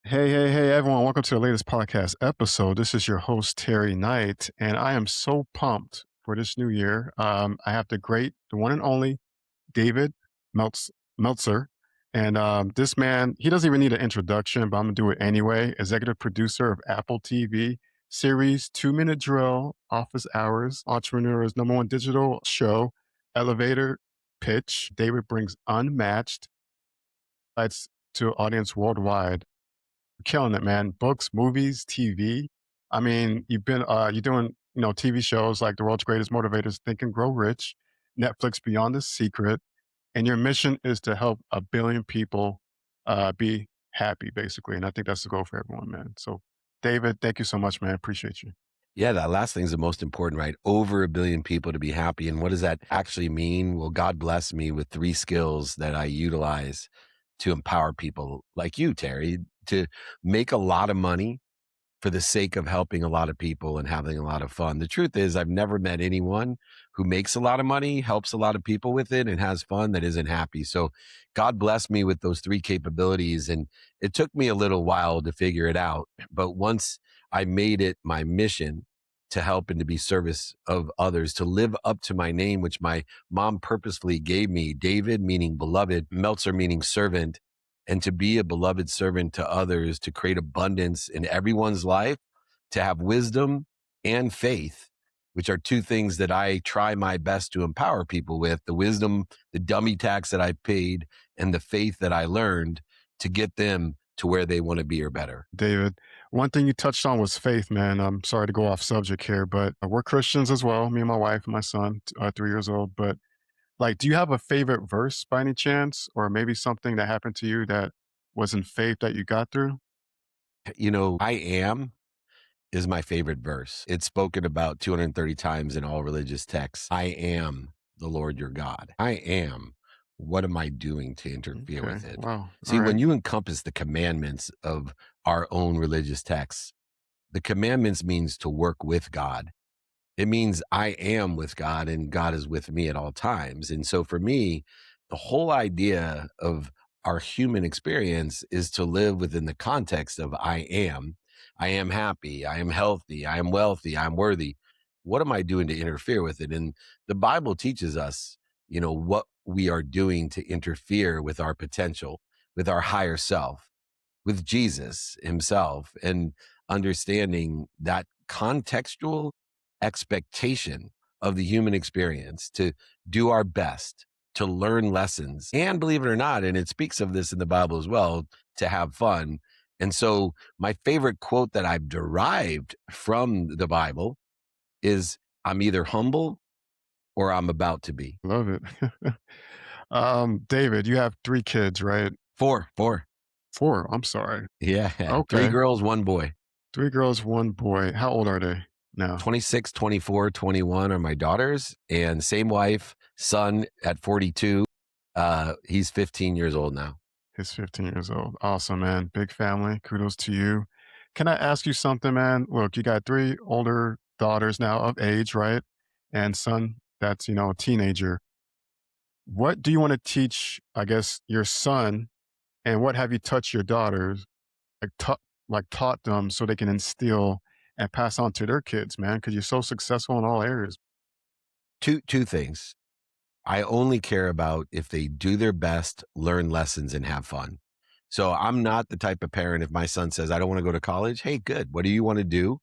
Hey, everyone. Welcome to the latest podcast episode. This is your host, Terry Knight, and I am so pumped for this new year. I have the one and only David Meltzer. And this man, he doesn't even need an introduction, but I'm going to do it anyway. Executive producer of Apple TV series 2 Minute Drill, Office Hours, Entrepreneur's number one digital show, Elevator Pitch. David brings unmatched lights to audience worldwide, killing it, man. Books, movies, TV. I mean, you're doing, TV shows like The World's Greatest Motivators, Think and Grow Rich, Netflix Beyond the Secret, and your mission is to help 1 billion people be happy, basically. And I think that's the goal for everyone, man. So, David, thank you so much, man. Appreciate you. Yeah, that last thing's the most important, right? Over 1 billion people to be happy. And what does that actually mean? Well, God bless me with 3 skills that I utilize to empower people like you, Terry, to make a lot of money for the sake of helping a lot of people and having a lot of fun. The truth is, I've never met anyone who makes a lot of money, helps a lot of people with it, and has fun that isn't happy. So God blessed me with those 3 capabilities. And it took me a little while to figure it out. But once I made it my mission to help and to be service of others, to live up to my name, which my mom purposefully gave me, David meaning beloved, Meltzer meaning servant, and to be a beloved servant to others, to create abundance in everyone's life, to have wisdom and faith, which are two things that I try my best to empower people with. The wisdom, the dummy tax that I paid, and the faith that I learned to get them to where they want to be or better. David, one thing you touched on was faith, man. I'm sorry to go off subject here, but we're Christians as well, me and my wife and my son, 3 years old. But like, do you have a favorite verse by any chance, or maybe something that happened to you that was in faith that you got through? I am is my favorite verse. It's spoken about 230 times in all religious texts. I am the Lord your God. I am. What am I doing to interfere Okay. with it? Wow. All See, right. when you encompass the commandments of our own religious texts, the commandments means to work with God. It means I am with God and God is with me at all times. And so for me, the whole idea of our human experience is to live within the context of I am. I am happy. I am healthy. I am wealthy. I'm worthy. What am I doing to interfere with it? And the Bible teaches us, what we are doing to interfere with our potential, with our higher self, with Jesus himself, and understanding that contextual expectation of the human experience to do our best, to learn lessons, and believe it or not, and it speaks of this in the Bible as well, to have fun. And so, my favorite quote that I've derived from the Bible is I'm either humble or I'm about to be. Love it. David, you have 3 kids, right? Four. Four. I'm sorry. Yeah. Three Okay. girls, one boy. 3 girls, 1 boy. How old are they now? 26, 24, 21 are my daughters, and same wife, son at 42. He's 15 years old now. He's 15 years old. Awesome, man. Big family. Kudos to you. Can I ask you something, man? Look, you got 3 older daughters now of age, right? And son that's, a teenager. What do you want to teach, I guess, your son, and what have you touched your daughters, taught them so they can instill and pass on to their kids, man? Because you're so successful in all areas. Two things. I only care about if they do their best, learn lessons, and have fun. So I'm not the type of parent, if my son says, I don't want to go to college, hey, good. What do you want to do?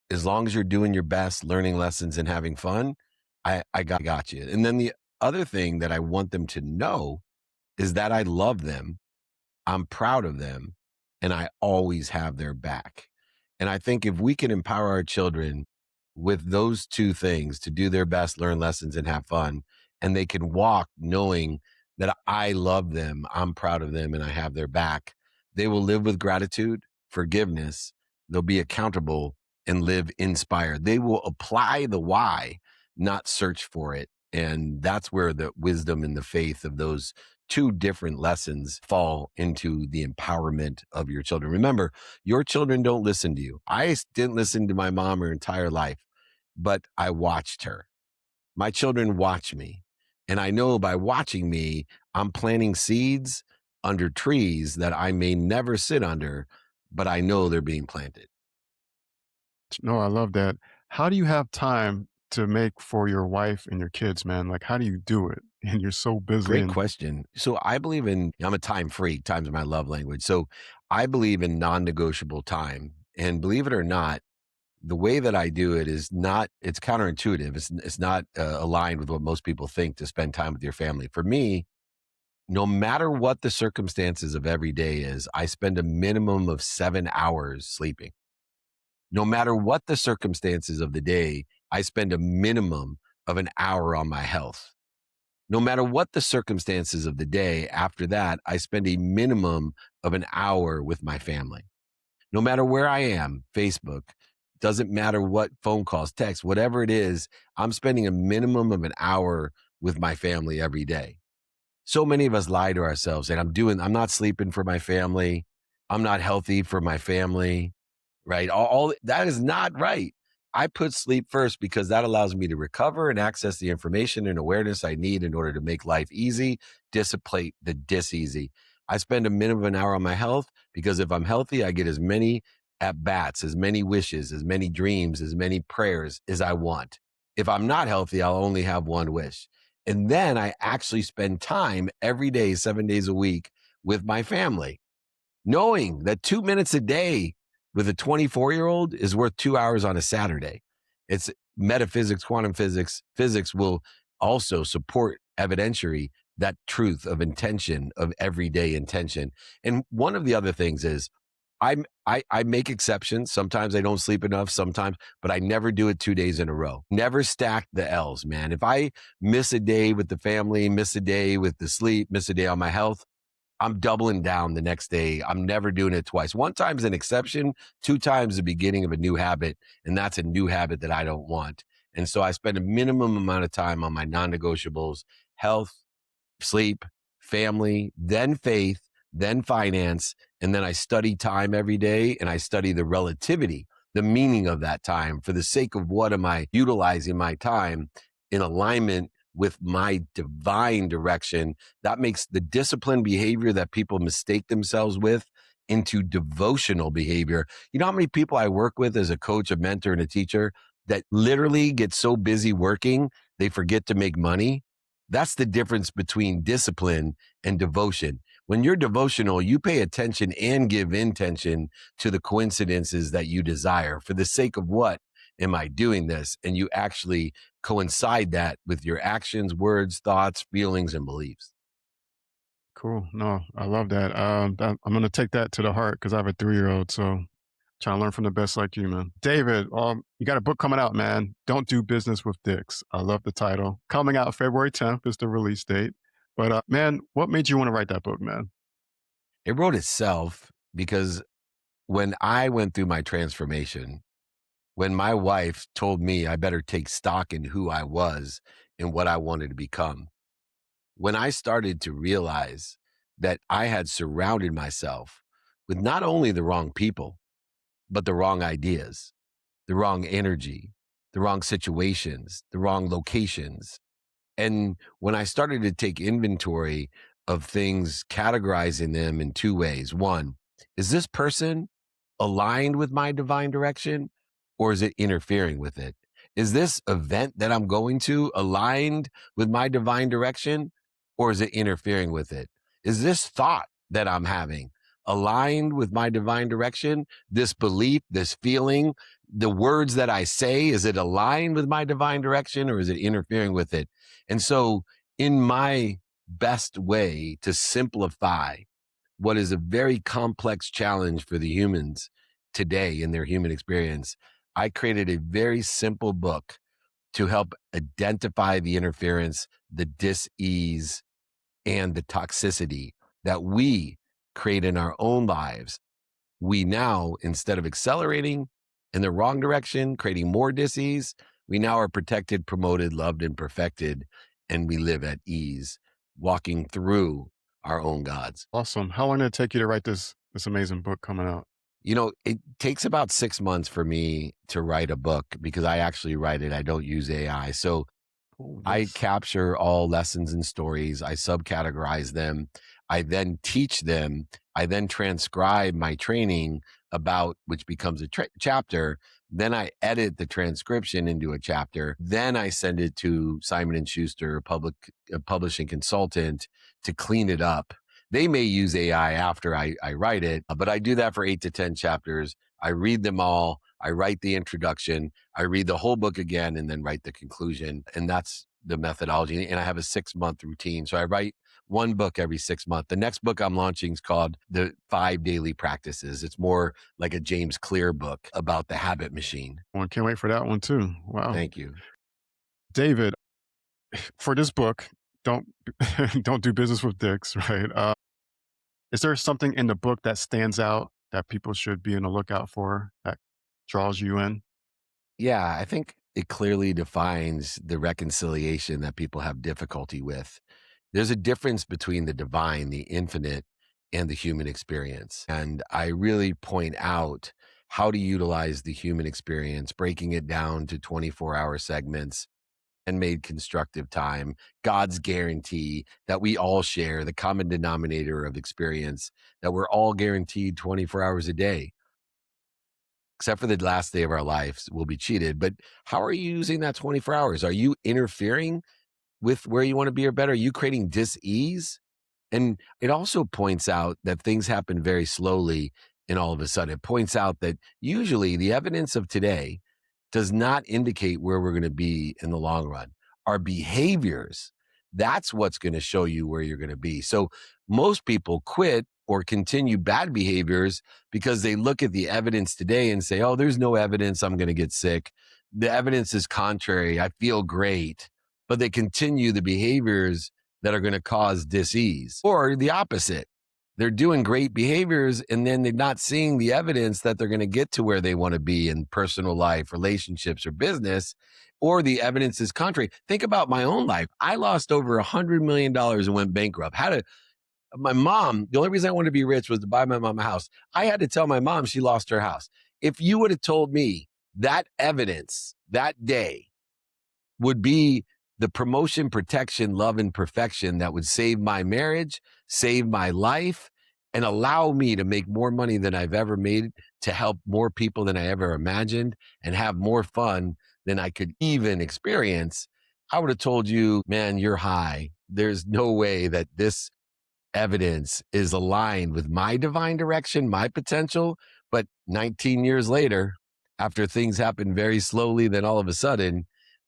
As long as you're doing your best, learning lessons and having fun, I got you. And then the other thing that I want them to know is that I love them. I'm proud of them, and I always have their back. And I think if we can empower our children with those two things, to do their best, learn lessons, and have fun, and they can walk knowing that I love them, I'm proud of them, and I have their back, they will live with gratitude, forgiveness. They'll be accountable and live inspired. They will apply the why, not search for it. And that's where the wisdom and the faith of those two different lessons fall into the empowerment of your children. Remember, your children don't listen to you. Didn't listen to my mom her entire life, but I watched her. My children watch me. And I know by watching me, I'm planting seeds under trees that I may never sit under, but I know they're being planted. No, I love that. How do you have time to make for your wife and your kids, man? Like, how do you do it? And you're so busy Great and question. So I believe I'm a time freak. Time's my love language. So I believe in non-negotiable time. And believe it or not, the way that I do it is not, it's counterintuitive. It's not aligned with what most people think to spend time with your family. For me, no matter what the circumstances of every day is, I spend a minimum of 7 hours sleeping. No matter what the circumstances of the day, I spend a minimum of an hour on my health. No matter what the circumstances of the day, after that, I spend a minimum of an hour with my family. No matter where I am, Facebook, doesn't matter what phone calls, text, whatever it is, I'm spending a minimum of an hour with my family every day. So many of us lie to ourselves and I'm not sleeping for my family. I'm not healthy for my family, right? All that is not right. I put sleep first because that allows me to recover and access the information and awareness I need in order to make life easy, dissipate the dis-easy. I spend a minimum of an hour on my health because if I'm healthy, I get as many at bats, as many wishes, as many dreams, as many prayers as I want. If I'm not healthy, I'll only have one wish. And then I actually spend time every day, 7 days a week with my family, knowing that 2 minutes a day with a 24-year-old is worth 2 hours on a Saturday. It's metaphysics, quantum physics. Physics will also support evidentiary that truth of intention, of everyday intention. And one of the other things is I make exceptions. Sometimes I don't sleep enough, sometimes, but I never do it 2 days in a row. Never stack the L's, man. If I miss a day with the family, miss a day with the sleep, miss a day on my health, I'm doubling down the next day. I'm never doing it twice. One time's an exception, two times the beginning of a new habit, and that's a new habit that I don't want. And so I spend a minimum amount of time on my non-negotiables, health, sleep, family, then faith, then finance. And then I study time every day and I study the relativity, the meaning of that time. For the sake of what am I utilizing my time in alignment with my divine direction? That makes the disciplined behavior that people mistake themselves with into devotional behavior. You know how many people I work with as a coach, a mentor, and a teacher that literally get so busy working, they forget to make money? That's the difference between discipline and devotion. When you're devotional, you pay attention and give intention to the coincidences that you desire. For the sake of what am I doing this? And you actually coincide that with your actions, words, thoughts, feelings, and beliefs. cool. No, I love that. I'm gonna take that to the heart because I have a 3-year-old, so trying to learn from the best like you, man. David, you got a book coming out, man. Don't do business with dicks. I love the title. Coming out February 10th is the release date. But man, what made you want to write that book, man? It wrote itself because when I went through my transformation, when my wife told me I better take stock in who I was and what I wanted to become, when I started to realize that I had surrounded myself with not only the wrong people, but the wrong ideas, the wrong energy, the wrong situations, the wrong locations. And when I started to take inventory of things, categorizing them in two ways. One, is this person aligned with my divine direction or is it interfering with it? Is this event that I'm going to aligned with my divine direction or is it interfering with it? Is this thought that I'm having aligned with my divine direction? This belief, this feeling, the words that I say, is it aligned with my divine direction or is it interfering with it? And so, in my best way to simplify what is a very complex challenge for the humans today in their human experience, I created a very simple book to help identify the interference, the dis-ease, and the toxicity that we create in our own lives. We now, instead of accelerating in the wrong direction, creating more dis-ease, we now are protected, promoted, loved, and perfected, and we live at ease, walking through our own gods. Awesome. How long did it take you to write this amazing book coming out? You know, it takes about 6 months for me to write a book because I actually write it. I don't use AI. So Oh, I this capture all lessons and stories. I subcategorize them. I then teach them. I then transcribe my training about which becomes a chapter. Then I edit the transcription into a chapter. Then I send it to Simon and Schuster, a publishing consultant, to clean it up. They may use AI after I write it, but I do that for 8 to 10 chapters. I read them all. I write the introduction. I read the whole book again and then write the conclusion. And that's the methodology. And I have a 6 month routine. So I write one book every 6 months. The next book I'm launching is called The 5 Daily Practices. It's more like a James Clear book about the habit machine. Well, can't wait for that one too. Wow. Thank you. David, for this book, don't don't do business with dicks, right? Is there something in the book that stands out that people should be on the lookout for that draws you in? Yeah, I think it clearly defines the reconciliation that people have difficulty with. There's a difference between the divine, the infinite, and the human experience. And I really point out how to utilize the human experience, breaking it down to 24-hour segments and made constructive time, God's guarantee that we all share, the common denominator of experience, that we're all guaranteed 24 hours a day, except for the last day of our lives, we'll be cheated. But how are you using that 24 hours? Are you interfering with where you want to be or better? Are you creating dis-ease? And it also points out that things happen very slowly and all of a sudden. It points out that usually the evidence of today does not indicate where we're going to be in the long run. Our behaviors, that's what's going to show you where you're going to be. So most people quit or continue bad behaviors because they look at the evidence today and say, oh, there's no evidence I'm going to get sick. The evidence is contrary. I feel great. But they continue the behaviors that are going to cause disease, or the opposite. They're doing great behaviors and then they're not seeing the evidence that they're going to get to where they want to be in personal life, relationships, or business, or the evidence is contrary. Think about my own life. I lost over $100 million and went bankrupt. My mom, the only reason I wanted to be rich was to buy my mom a house. I had to tell my mom she lost her house. If you would have told me that evidence that day would be the promotion, protection, love, and perfection that would save my marriage, save my life, and allow me to make more money than I've ever made, to help more people than I ever imagined, and have more fun than I could even experience, I would have told you, man, you're high. There's no way that this evidence is aligned with my divine direction, my potential. But 19 years later, after things happen very slowly, then all of a sudden,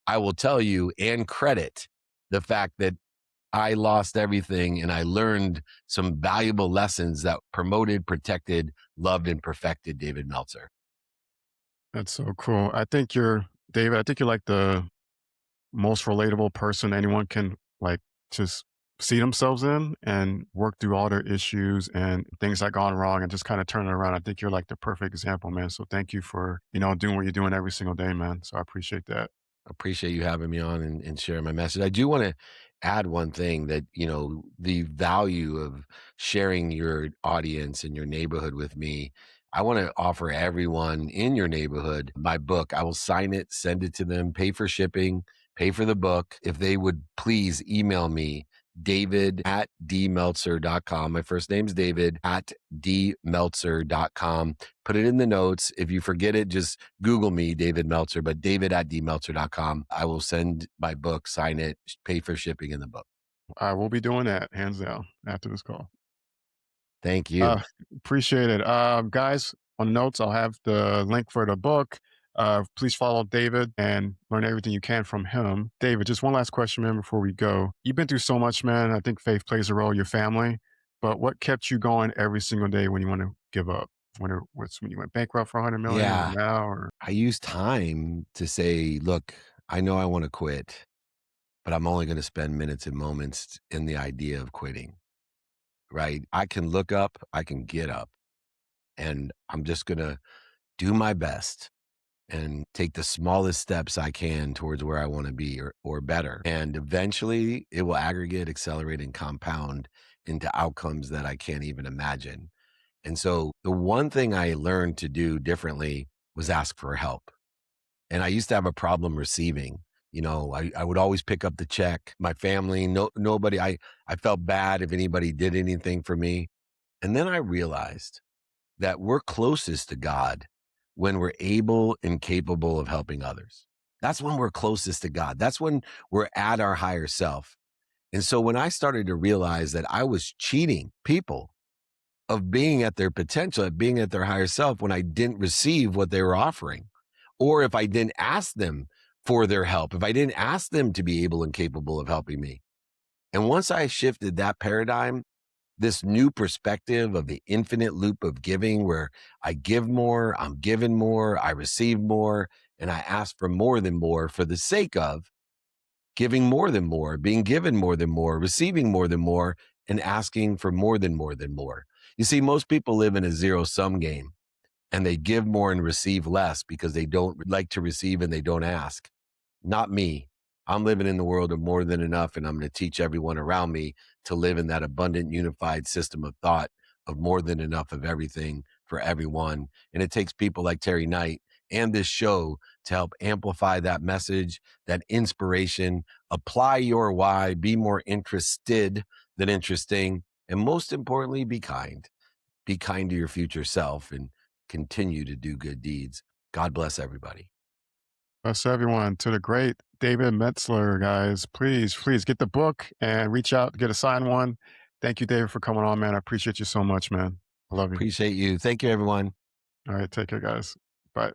I will tell you and credit the fact that I lost everything and I learned some valuable lessons that promoted, protected, loved, and perfected David Meltzer. That's so cool. David, I think you're like the most relatable person anyone can like just see themselves in and work through all their issues and things that gone wrong and just kind of turn it around. I think you're like the perfect example, man. So thank you for, doing what you're doing every single day, man. So I appreciate that. Appreciate you having me on and sharing my message. I do want to add one thing that, the value of sharing your audience and your neighborhood with me. I want to offer everyone in your neighborhood my book. I will sign it, send it to them, pay for shipping, pay for the book. If they would please email me, david@dmeltzer.com. My first name's David at dmeltzer.com. Put it in the notes. If you forget it, just Google me, David Meltzer, but david@dmeltzer.com. I will send my book, sign it, pay for shipping in the book. I will be doing that hands down after this call. Thank Uh, you. Appreciate it. Guys, on notes, I'll have the link for the book. Please follow David and learn everything you can from him. David, just one last question, man, before we go. You've been through so much, man. I think faith plays a role, your family. But what kept you going every single day when you want to give up? When you went bankrupt for 100 million or Yeah. now or I use time to say, look, I know I want to quit, but I'm only going to spend minutes and moments in the idea of quitting, right? I can look up, I can get up, and I'm just going to do my best and take the smallest steps I can towards where I want to be or better. And eventually it will aggregate, accelerate, and compound into outcomes that I can't even imagine. And so the one thing I learned to do differently was ask for help. And I used to have a problem receiving. I would always pick up the check. My family, nobody, I felt bad if anybody did anything for me. And then I realized that we're closest to God when we're able and capable of helping others. That's when we're closest to God. That's when we're at our higher self. And so when I started to realize that I was cheating people of being at their potential, at being at their higher self when I didn't receive what they were offering, or if I didn't ask them for their help, if I didn't ask them to be able and capable of helping me. And once I shifted that paradigm, this new perspective of the infinite loop of giving where I give more, I'm given more, I receive more, and I ask for more than more for the sake of giving more than more, being given more than more, receiving more than more, and asking for more than more than more. You see, most people live in a zero sum game and they give more and receive less because they don't like to receive and they don't ask. Not me. I'm living in the world of more than enough, and I'm going to teach everyone around me to live in that abundant, unified system of thought of more than enough of everything for everyone. And it takes people like Terry Knight and this show to help amplify that message, that inspiration, apply your why, be more interested than interesting, and most importantly, be kind. Be kind to your future self and continue to do good deeds. God bless everybody. Bless everyone. To the great David Meltzer, guys. Please, please get the book and reach out, get a signed one. Thank you, David, for coming on, man. I appreciate you so much, man. I love you. Appreciate you. Thank you, everyone. All right. Take care, guys. Bye.